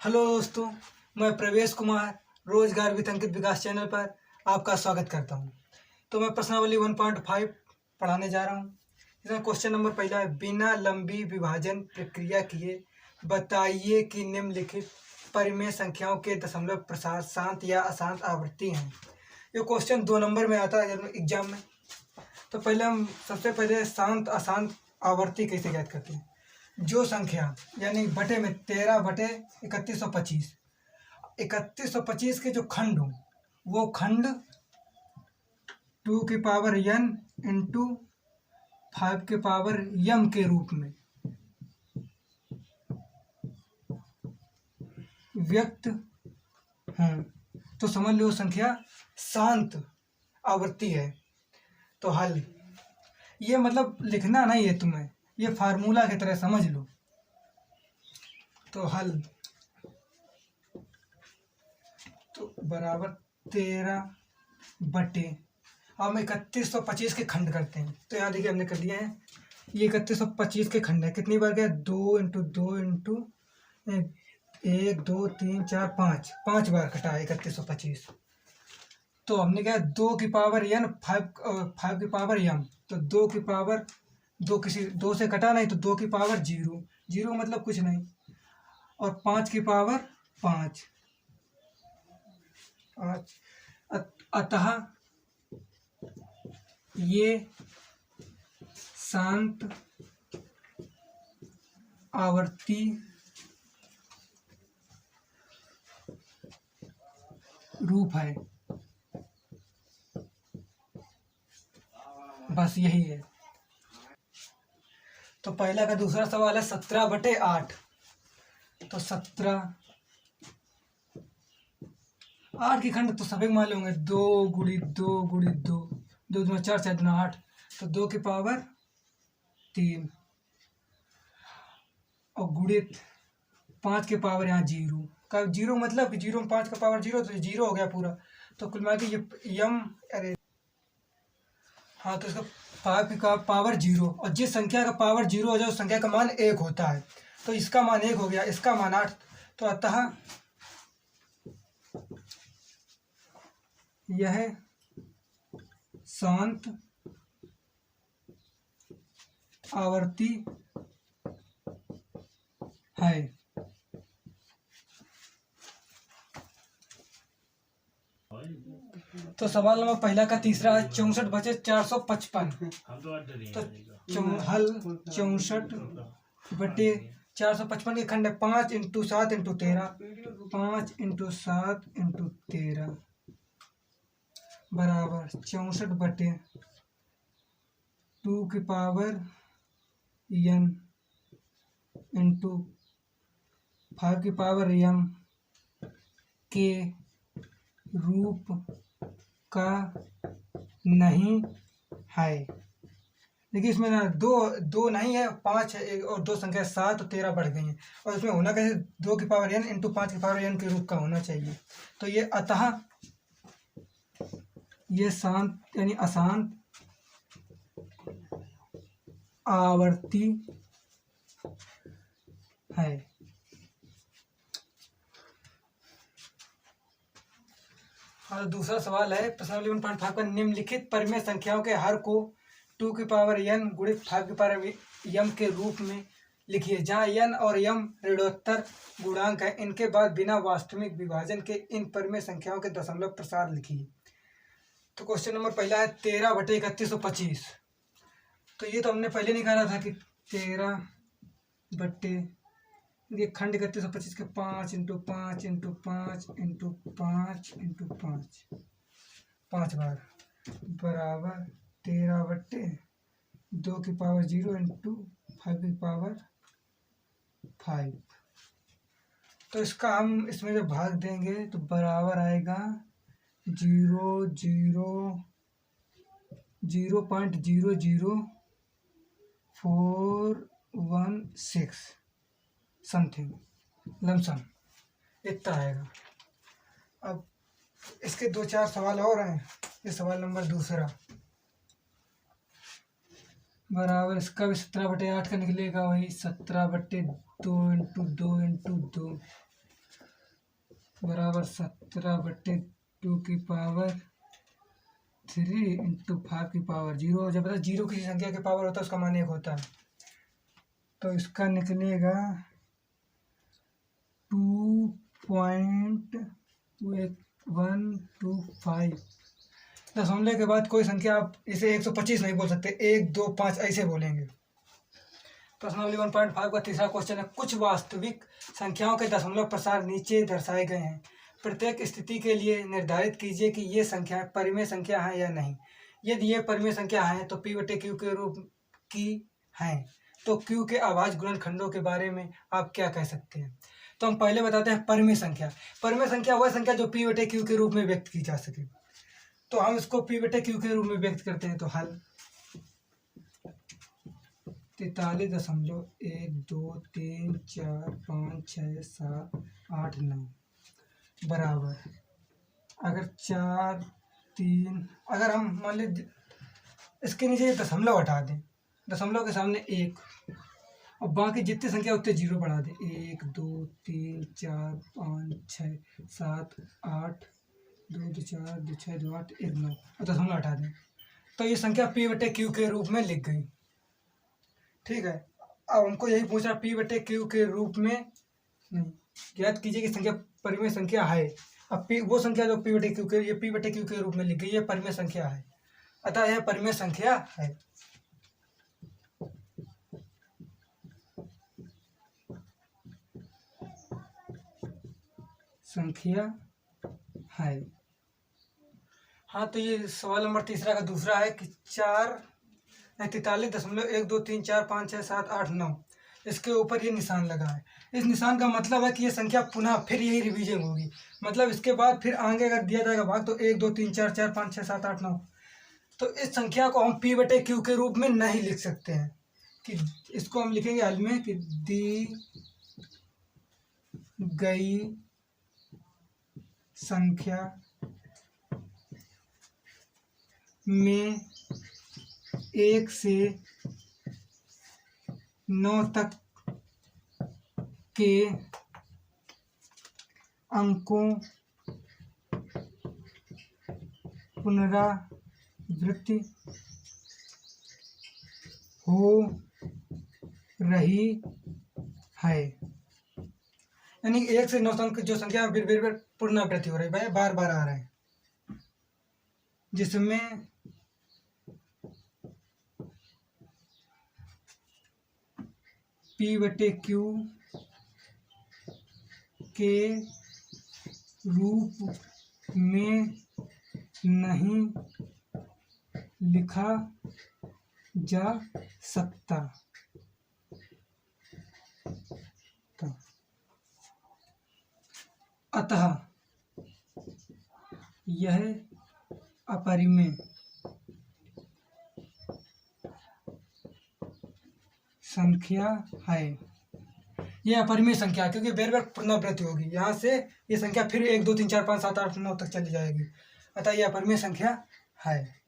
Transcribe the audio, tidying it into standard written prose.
Hello दोस्तों, मैं प्रवेश कुमार रोजगार वित्त अंकित विकास चैनल पर आपका स्वागत करता हूं। तो मैं प्रश्नावली 1.5 पढ़ाने जा रहा हूं। इसमें क्वेश्चन नंबर पहला है, बिना लंबी विभाजन प्रक्रिया किए बताइए कि निम्नलिखित परिमेय संख्याओं के दशमलव प्रसार शांत या अशांत आवृत्ति हैं। ये क्वेश्चन 2 नंबर में आता है एग्जाम में। तो पहले हम सबसे पहले शांत अशांत आवृत्ति कैसे ज्ञात करते हैं। जो संख्या यानी बटे में 13/3125 3125 के जो खंड हो वो खंड 2 की पावर n इंटू 5 के पावर m के रूप में व्यक्त हों तो समझ लो संख्या शांत आवृत्ति है। तो हल ये मतलब लिखना नहीं है तुम्हें, ये फार्मूला की तरह समझ लो। तो हल तो बराबर 13 बटे, अब हम 3125 के खंड करते हैं। तो यहाँ देखिए हमने कर दिया है, ये 3125 के खंड है। कितनी बार गया, 2 इंटू 2 इंटू 1 2 3 4 5 5 बार कटा है 3125। तो हमने क्या 2 की पावर n 5 की पावर m, तो 2 की पावर 2 किसी 2 से कटा नहीं तो 2 की पावर 0 0 मतलब कुछ नहीं, और 5 की पावर 5। अतः ये शांत आवर्ती रूप है। बस यही है। तो पहला का दूसरा सवाल है 17/8। तो 17 8 की खंड तो सभी मालूम होंगे, 2 गुणी 2 गुणी 2 2 दूना 4 4 दूना 8, तो 2 की पावर 3 और गुणित 5 के पावर यहाँ 0 का 0 मतलब 0 में 5 का पावर 0 तो 0 हो गया पूरा। तो कुल मिला के ये यम अरे हाँ, तो इसका 5 का पावर 0, और जिस संख्या का पावर 0 हो जाए उस संख्या का मान 1 होता है। तो इसका मान 1 हो गया, इसका मान 8। तो अतः यह शांत आवर्ती है। तो सवाल नंबर पहला का तीसरा है 64 बचे 455। तो हल 64 बटे 455 के खंड है 5 इंटू 7 इंटू 13, 5 इंटू 7 इंटू 13 बराबर 64 बटे 2 की पावर n इंटू 5 की पावर m के रूप का नहीं है। देखिए इसमें ना दो नहीं है, 5 है, और 2 संख्या 7 और 13 बढ़ गई हैं, और इसमें होना कैसे 2 की पावर n इंटू 5 की पावर n के रूप का होना चाहिए। तो ये अतः ये शांत यानी अशांत आवर्ती है। और दूसरा सवाल है प्रश्नावली 1.5 का, निम्नलिखित परिमेय संख्याओं के हर को 2 की पावर n गुणित 5 की पावर m के रूप में लिखिए, जहाँ n और m ऋणोत्तर गुणांक है। इनके बाद बिना वास्तविक विभाजन के इन परिमेय संख्याओं के दशमलव प्रसार लिखिए। तो क्वेश्चन नंबर पहला है 13 बटे 3125। तो ये तो हमने पहले निकाला था कि 13 बटे ये खंड 3125 के 5 इंटू 5 इंटू 5 इंटू 5 इंटू 5 5 बार बराबर 13 बटे 2 की पावर 0 इंटू 5 की पावर 5। तो इसका हम इसमें जब भाग देंगे तो बराबर आएगा 0.00416 समथिंग लमसम इतना आएगा। अब इसके 2-4 सवाल और हैं। ये सवाल नंबर दूसरा बराबर इसका भी 17/8 का निकलेगा, वही 17/2 इंटू 2 इंटू 2 बराबर 17/2 इंटू 5 की पावर 0। जब जीरो किसी संख्या के पावर होता है उसका मान 1 होता है, तो इसका निकलेगा 2.125। दशमलव के बाद कोई संख्या आप इसे 125 नहीं बोल सकते, 1 2 5 ऐसे बोलेंगे। प्रश्नावली 1.5 का तीसरा क्वेश्चन है, कुछ वास्तविक संख्याओं के दशमलव प्रसार नीचे दर्शाए गए हैं। प्रत्येक स्थिति के लिए निर्धारित कीजिए कि ये संख्या परिमेय संख्या है या नहीं। यदि ये परिमेय संख्या है तो P/Q के रूप की हैं, तो Q के अभाज्य गुणनखंडों के बारे में आप क्या कह सकते हैं। तो हम पहले बताते हैं परिमेय संख्या। परिमेय संख्या वह संख्या जो P/Q के रूप में व्यक्त की जा सके, तो हम इसको P/Q के रूप में व्यक्त करते हैं। तो हल 43.123456789 बराबर, अगर 4 3, अगर हम मान लीजिए इसके नीचे दशमलव हटा दें, दशमलव के सामने 1 और बाकी जितनी संख्या उतने 0 बढ़ा दें, 1 2 3 4 5 6 7 8 2 2 4 2 6 2 8 1 9 और दशमलव हटा दें, तो ये संख्या P/Q के रूप में लिख गई। ठीक है, अब हमको यही पूछना P/Q के रूप में नहीं, ज्ञात कीजिए कि संख्या परिमेय संख्या है। अब वो संख्या जो P/Q के रूप में लिख गई, ये परिमेय संख्या है, अतः यह परिमेय संख्या है। संख्या है। हाँ, तो ये सवाल नंबर तीसरा का दूसरा है कि 43.123456789 इसके ऊपर ये निशान लगा है। इस निशान का मतलब है कि ये संख्या पुनः फिर यही रिवीजन होगी, मतलब इसके बाद फिर आगे अगर दिया जाएगा भाग तो 1 2 3 4 4 5 6 7 8 9, तो इस संख्या को हम P/Q के रूप में नहीं लिख सकते हैं। कि इसको हम लिखेंगे हल में कि दी गई संख्या में 1 से 9 तक के अंकों पुनरावृत्ति हो रही है, यानी 1 से 9 तक जो संख्या फिर पुनरावृत्ति हो रही है, बार बार आ रहे हैं, जिसमें P/Q के रूप में नहीं लिखा जा सकता। अतः यह अपरिमेय संख्या है। यह अपरिमेय संख्या क्योंकि बेर बेर पुनरावृत्ति होगी, यहाँ से ये संख्या फिर 1 2 3 4 5 7 8 9 तक चली जाएगी, अतः यह अपरिमेय संख्या है।